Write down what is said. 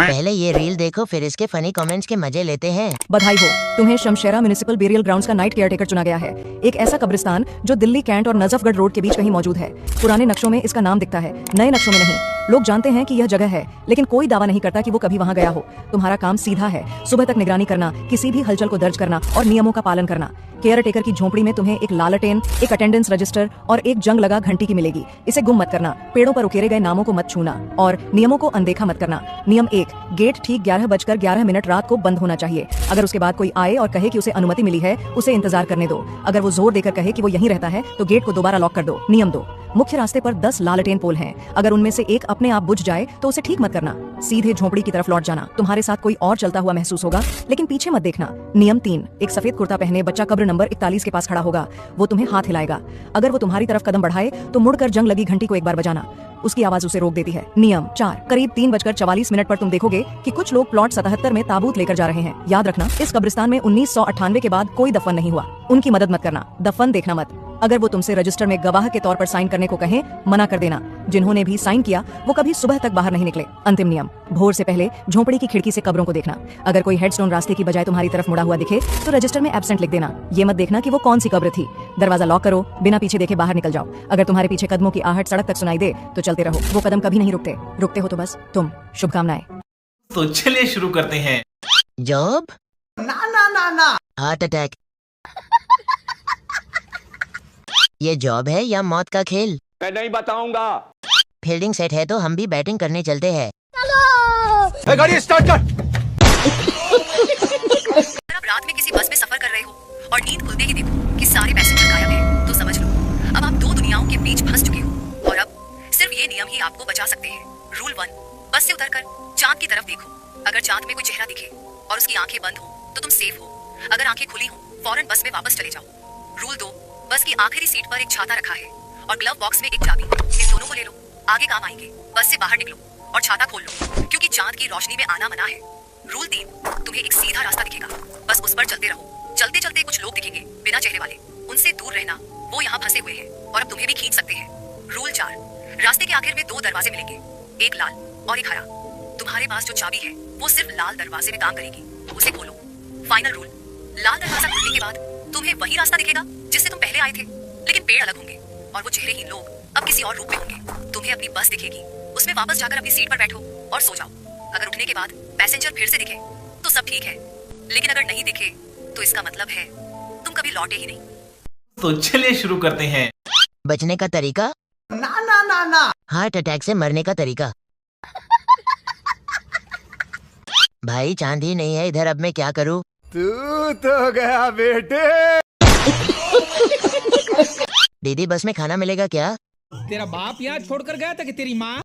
पहले ये रील देखो फिर इसके फनी कमेंट्स के मजे लेते हैं। बधाई हो, तुम्हें शमशेरा म्युनिसिपल बेरियल ग्राउंड्स का नाइट केयरटेकर चुना गया है। एक ऐसा कब्रिस्तान जो दिल्ली कैंट और नजफगढ़ रोड के बीच कहीं मौजूद है। पुराने नक्शों में इसका नाम दिखता है, नए नक्शों में नहीं। लोग जानते हैं कि यह जगह है, लेकिन कोई दावा नहीं करता कि वो कभी वहाँ गया हो। तुम्हारा काम सीधा है, सुबह तक निगरानी करना, किसी भी हलचल को दर्ज करना और नियमों का पालन करना। केयरटेकर की झोपड़ी में तुम्हें एक लालटेन, एक अटेंडेंस रजिस्टर और एक जंग लगा घंटी की मिलेगी। इसे गुम मत करना, पेड़ों पर उकेरे गए नामों को मत छूना और नियमों को अनदेखा मत करना। नियम 1, गेट ठीक 11:11 रात को बंद होना चाहिए। अगर उसके बाद कोई आए और कहे कि उसे अनुमति मिली है, उसे इंतजार करने दो। अगर वो जोर देकर कहे कि वो यहीं रहता है तो गेट को दोबारा लॉक कर दो। नियम 2, मुख्य रास्ते पर 10 लालटेन पोल हैं। अगर उनमें से एक अपने आप बुझ जाए तो उसे ठीक मत करना, सीधे झोपड़ी की तरफ लौट जाना। तुम्हारे साथ कोई और चलता हुआ महसूस होगा, लेकिन पीछे मत देखना। नियम 3, एक सफेद कुर्ता पहने बच्चा कब्र नंबर 41 के पास खड़ा होगा। वो तुम्हें हाथ हिलाएगा। अगर वो तुम्हारी तरफ कदम बढ़ाए तो मुड़कर जंग लगी घंटी को एक बार बजाना, उसकी आवाज उसे रोक देती है। नियम 4, करीब 3:44 पर तुम देखोगे कि कुछ लोग प्लॉट 77 में ताबूत लेकर जा रहे हैं। याद रखना, इस कब्रिस्तान में 1998 के बाद कोई दफन नहीं हुआ। उनकी मदद मत करना, दफन देखना मत। अगर वो तुमसे रजिस्टर में गवाह के तौर पर साइन करने को कहें, मना कर देना। जिन्होंने भी साइन किया वो कभी सुबह तक बाहर नहीं निकले। अंतिम नियम, भोर से पहले झोपड़ी की खिड़की से कब्रों को देखना। अगर कोई हेडस्टोन रास्ते की बजाय तुम्हारी तरफ मुड़ा हुआ दिखे तो रजिस्टर में एब्सेंट लिख देना। ये मत देखना कि वो कौन सी कब्र थी। दरवाजा लॉक करो, बिना पीछे देखे बाहर निकल जाओ। अगर तुम्हारे पीछे कदमों की आहट सड़क तक सुनाई दे तो चलते रहो, वो कदम कभी नहीं रुकते। रुकते हो तो बस तुम। शुभकामनाएं। तो चलिए शुरू करते हैं। जॉब ना ना ना ना, हार्ट अटैक। ये जॉब है या मौत का खेल? मैं नहीं बताऊंगा। फील्डिंग सेट है तो हम भी बैटिंग करने चलते हैं। गाड़ी स्टार्ट कर। अगर आप रात में किसी बस में सफर कर रहे हो और नींद खुलते ही देखो कि सारे पैसेंजर गायब हैं, तो समझ लो अब आप दो दुनियाओं के बीच फंस चुके हो और अब सिर्फ ये नियम ही आपको बचा सकते हैं। रूल 1, बस से उतरकर चांद की तरफ देखो। अगर चांद में कोई चेहरा दिखे और उसकी आंखें बंद हो तो तुम सेफ हो। अगर आंखें खुली हो फौरन बस में वापस चले जाओ। रूल 2, बस की आखिरी सीट पर एक छाता रखा है और ग्लव बॉक्स में एक चाबी। इन दोनों को ले लो, आगे काम आएंगे। बस से बाहर निकलो और छाता खोल लो, क्योंकि चांद की रोशनी में आना मना है। रूल 3, तुम्हें एक सीधा रास्ता दिखेगा, बस उस पर चलते रहो। चलते चलते कुछ लोग दिखेंगे बिना चेहरे वाले, उनसे दूर रहना, वो यहाँ फंसे हुए हैं और अब तुम्हें भी खींच सकते हैं। रूल 4, रास्ते के आखिर में 2 दरवाजे मिलेंगे, एक लाल और एक हरा। तुम्हारे पास जो चाबी है वो सिर्फ लाल दरवाजे में काम करेगी, उसे खोलो। फाइनल रूल, लाल दरवाजा खुलने के बाद तुम्हें वही रास्ता दिखेगा जिससे तुम पहले आए थे, लेकिन पेड़ अलग होंगे और वो चेहरेहीन लोग अब किसी और रूप में होंगे। तुम्हें अपनी बस दिखेगी, उसमें वापस जाकर अपनी सीट पर बैठो और सो जाओ। अगर उठने के बाद पैसेंजर फिर से दिखे तो सब ठीक है, लेकिन अगर नहीं दिखे तो इसका मतलब है तुम कभी लौटे ही नहीं। तो चलिए शुरू करते हैं। बचने का तरीका? ना ना ना ना, हार्ट अटैक से मरने का तरीका। भाई चांद ही नहीं है इधर, अब मैं क्या करूं? तू तो गया बेटे। दीदी बस में खाना मिलेगा क्या? तेरा बाप यहाँ छोड़कर गया था कि तेरी माँ?